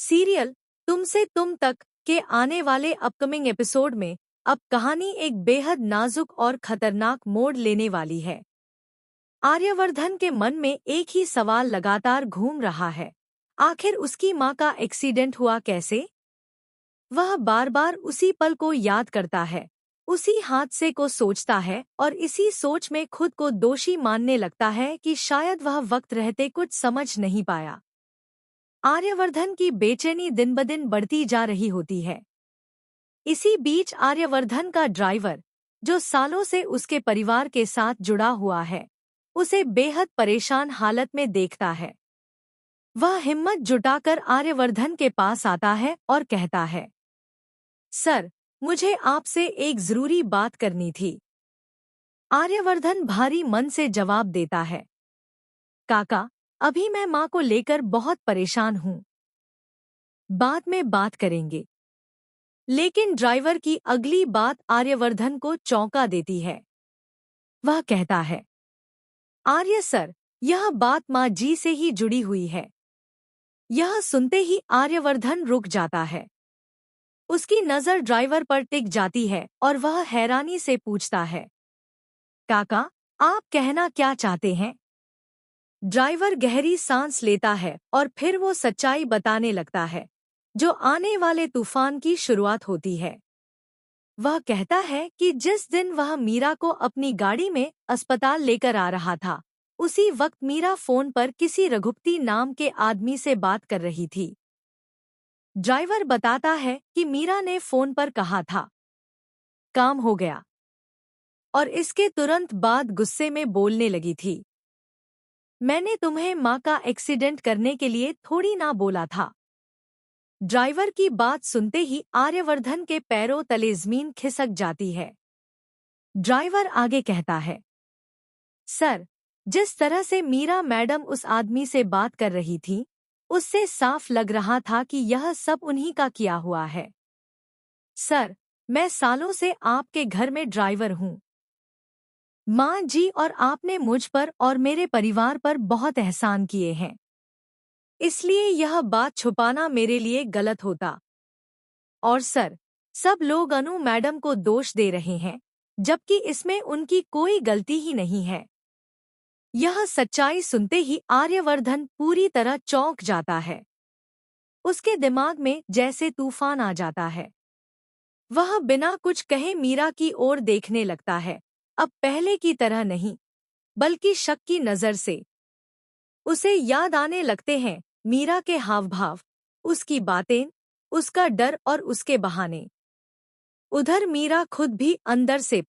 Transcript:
Serial तुमसे तुम तक के आने वाले अपकमिंग एपिसोड में अब कहानी एक बेहद नाजुक और खतरनाक मोड़ लेने वाली है। आर्यवर्धन के मन में एक ही सवाल लगातार घूम रहा है। आखिर उसकी माँ का एक्सीडेंट हुआ कैसे? वह बार बार उसी पल को याद करता है, उसी हादसे को सोचता है और इसी सोच में खुद को दोषी मानने लगता है कि शायद वह वक्त रहते कुछ समझ नहीं पाया। आर्यवर्धन की बेचैनी दिन ब दिन बढ़ती जा रही होती है। इसी बीच आर्यवर्धन का ड्राइवर, जो सालों से उसके परिवार के साथ जुड़ा हुआ है, उसे बेहद परेशान हालत में देखता है। वह हिम्मत जुटाकर आर्यवर्धन के पास आता है और कहता है, सर, मुझे आपसे एक जरूरी बात करनी थी। आर्यवर्धन भारी मन से जवाब देता है, काका, अभी मैं माँ को लेकर बहुत परेशान हूँ। बाद में बात करेंगे। लेकिन ड्राइवर की अगली बात आर्यवर्धन को चौंका देती है। वह कहता है, आर्य सर, यह बात माँ जी से ही जुड़ी हुई है। यह सुनते ही आर्यवर्धन रुक जाता है। उसकी नज़र ड्राइवर पर टिक जाती है और वह हैरानी से पूछता है, काका, आप कहना क्या चाहते हैं? ड्राइवर गहरी सांस लेता है और फिर वो सच्चाई बताने लगता है, जो आने वाले तूफान की शुरुआत होती है। वह कहता है कि जिस दिन वह मीरा को अपनी गाड़ी में अस्पताल लेकर आ रहा था, उसी वक्त मीरा फोन पर किसी रघुपति नाम के आदमी से बात कर रही थी। ड्राइवर बताता है कि मीरा ने फोन पर कहा था, काम हो गया, और इसके तुरंत बाद गुस्से में बोलने लगी थी, मैंने तुम्हें माँ का एक्सीडेंट करने के लिए थोड़ी ना बोला था। ड्राइवर की बात सुनते ही आर्यवर्धन के पैरों तले जमीन खिसक जाती है। ड्राइवर आगे कहता है, सर, जिस तरह से मीरा मैडम उस आदमी से बात कर रही थी, उससे साफ लग रहा था कि यह सब उन्हीं का किया हुआ है। सर, मैं सालों से आपके घर में ड्राइवर हूँ। माँ जी और आपने मुझ पर और मेरे परिवार पर बहुत एहसान किए हैं, इसलिए यह बात छुपाना मेरे लिए गलत होता। और सर, सब लोग अनु मैडम को दोष दे रहे हैं, जबकि इसमें उनकी कोई गलती ही नहीं है। यह सच्चाई सुनते ही आर्यवर्धन पूरी तरह चौंक जाता है। उसके दिमाग में जैसे तूफान आ जाता है। वह बिना कुछ कहे मीरा की ओर देखने लगता है, अब पहले की तरह नहीं, बल्कि शक की नज़र से। उसे याद आने लगते हैं मीरा के हाव भाव, उसकी बातें, उसका डर और उसके बहाने। उधर मीरा खुद भी अंदर से